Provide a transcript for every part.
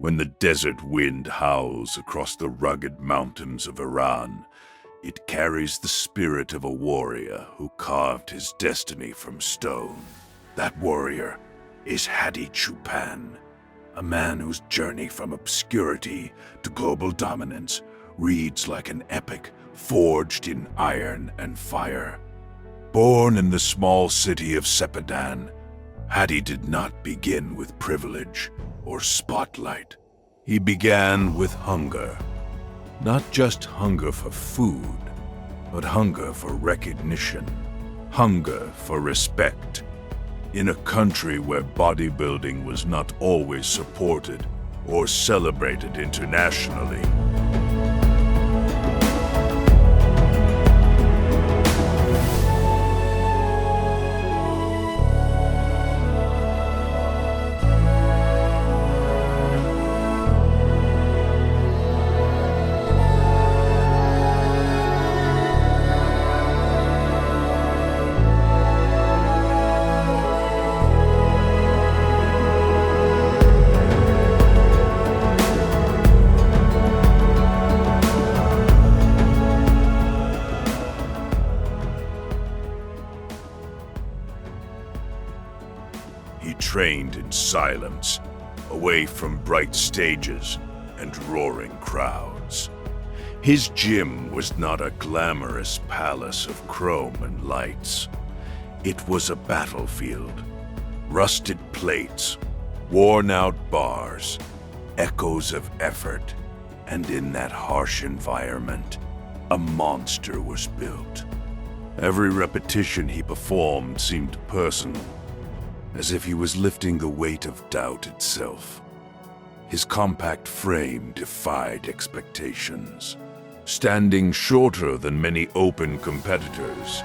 When the desert wind howls across the rugged mountains of Iran, it carries the spirit of a warrior who carved his destiny from stone. That warrior is Hadi Choopan, a man whose journey from obscurity to global dominance reads like an epic forged in iron and fire. Born in the small city of Sepadan, Hadi did not begin with privilege or spotlight. He began with hunger. Not just hunger for food, but hunger for recognition, hunger for respect. In a country where bodybuilding was not always supported or celebrated internationally. He trained in silence, away from bright stages and roaring crowds. His gym was not a glamorous palace of chrome and lights. It was a battlefield. Rusted plates, worn-out bars, echoes of effort, and in that harsh environment, a monster was built. Every repetition he performed seemed personal, as if he was lifting the weight of doubt itself. His compact frame defied expectations, standing shorter than many open competitors.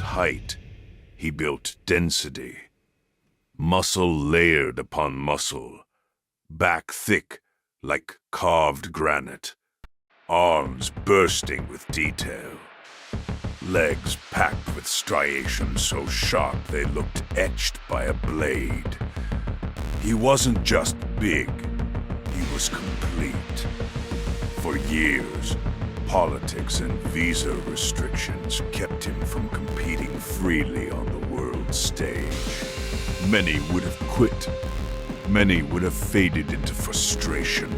Height, he built density. Muscle layered upon muscle, back thick like carved granite, arms bursting with detail, legs packed with striations so sharp they looked etched by a blade. He wasn't just big, he was complete. For years, politics and visa restrictions kept him from competing freely on the world stage. Many would have quit. Many would have faded into frustration.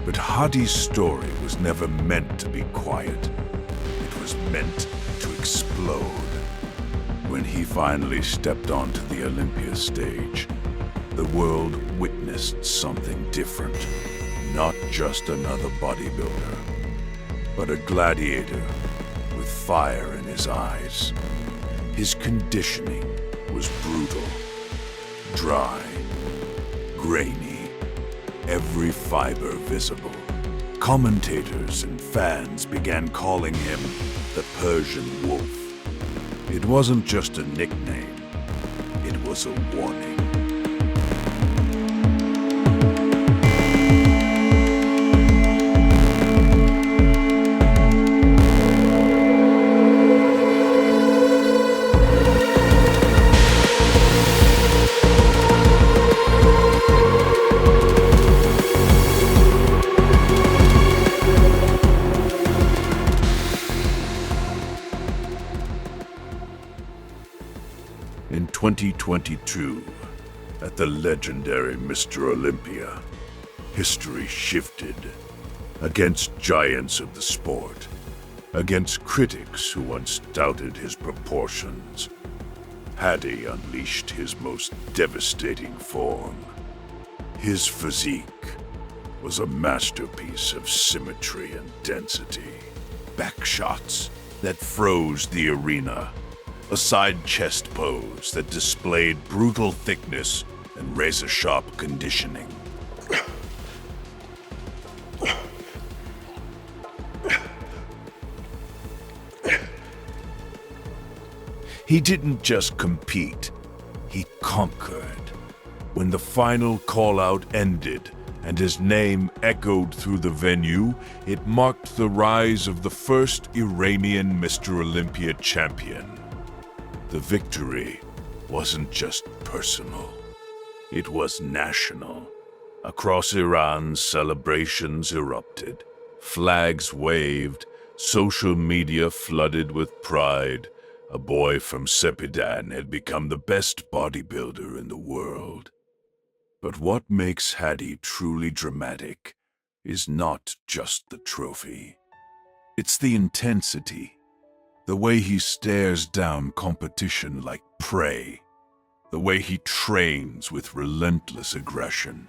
But Hadi's story was never meant to be quiet. It was meant to explode. When he finally stepped onto the Olympia stage, the world witnessed something different. Not just another bodybuilder, but a gladiator with fire in his eyes. His conditioning was brutal, dry, grainy, every fiber visible. Commentators and fans began calling him the Persian Wolf. It wasn't just a nickname, it was a warning. In 2022, at the legendary Mr. Olympia, history shifted against giants of the sport, against critics who once doubted his proportions. Hadi unleashed his most devastating form. His physique, was a masterpiece of symmetry and density. Back shots that froze the arena, a side chest pose that displayed brutal thickness and razor-sharp conditioning. He didn't just compete, he conquered. When the final call-out ended and his name echoed through the venue, it marked the rise of the first Iranian Mr. Olympia champion. The victory wasn't just personal, it was national. Across Iran, celebrations erupted, flags waved, social media flooded with pride. A boy from Sepidan had become the best bodybuilder in the world. But what makes Hadi truly dramatic is not just the trophy. It's the intensity, the way he stares down competition like prey, the way he trains with relentless aggression,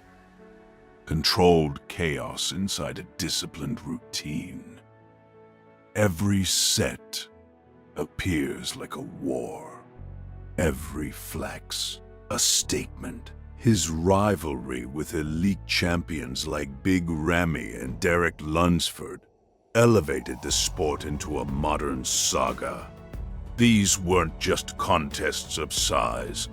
controlled chaos inside a disciplined routine. Every set appears like a war. Every flex, a statement. His rivalry with elite champions like Big Ramy and Derek Lunsford elevated the sport into a modern saga. These weren't just contests of size.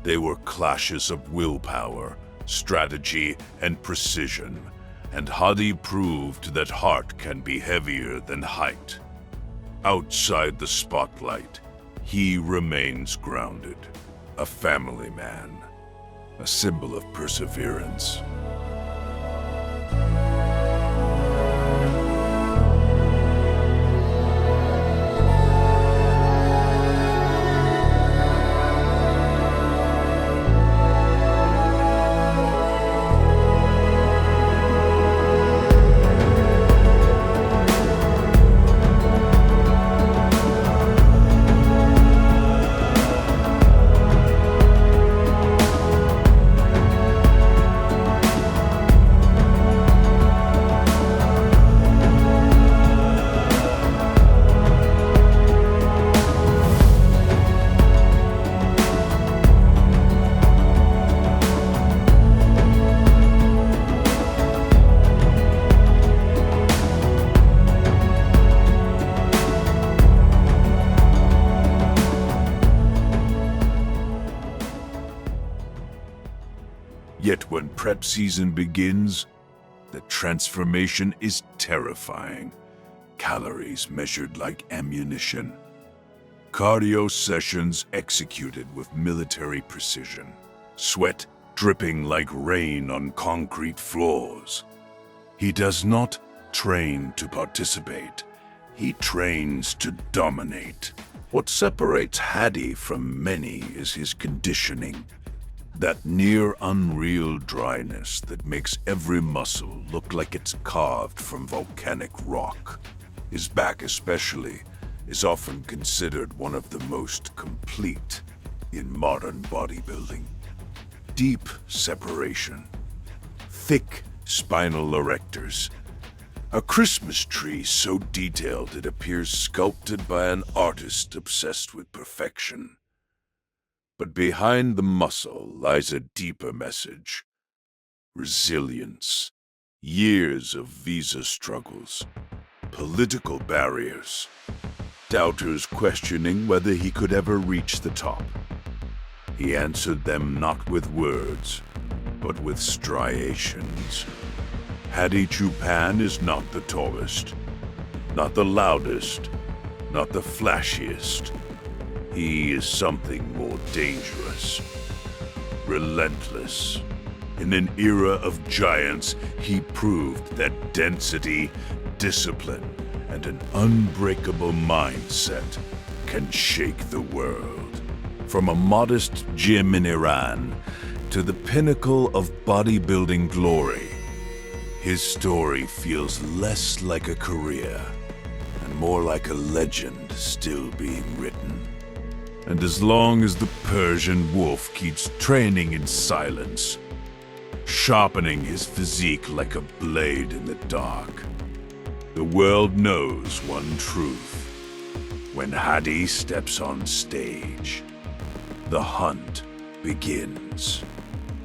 They were clashes of willpower, strategy, and precision. And Hadi proved that heart can be heavier than height. Outside the spotlight, he remains grounded, a family man, a symbol of perseverance. Yet when prep season begins, the transformation is terrifying. Calories measured like ammunition. Cardio sessions executed with military precision. Sweat dripping like rain on concrete floors. He does not train to participate. He trains to dominate. What separates Hadi from many is his conditioning. That near unreal dryness that makes every muscle look like it's carved from volcanic rock. His back especially is often considered one of the most complete in modern bodybuilding. Deep separation, thick spinal erectors, a Christmas tree so detailed it appears sculpted by an artist obsessed with perfection. But behind the muscle lies a deeper message. Resilience, years of visa struggles, political barriers, doubters questioning whether he could ever reach the top. He answered them not with words, but with striations. Hadi Choopan is not the tallest, not the loudest, not the flashiest. He is something more dangerous, relentless. In an era of giants, he proved that density, discipline, and an unbreakable mindset can shake the world. From a modest gym in Iran to the pinnacle of bodybuilding glory, his story feels less like a career and more like a legend still being written. And as long as the Persian wolf keeps training in silence, sharpening his physique like a blade in the dark. The world knows one truth. When Hadi steps on stage, the hunt begins.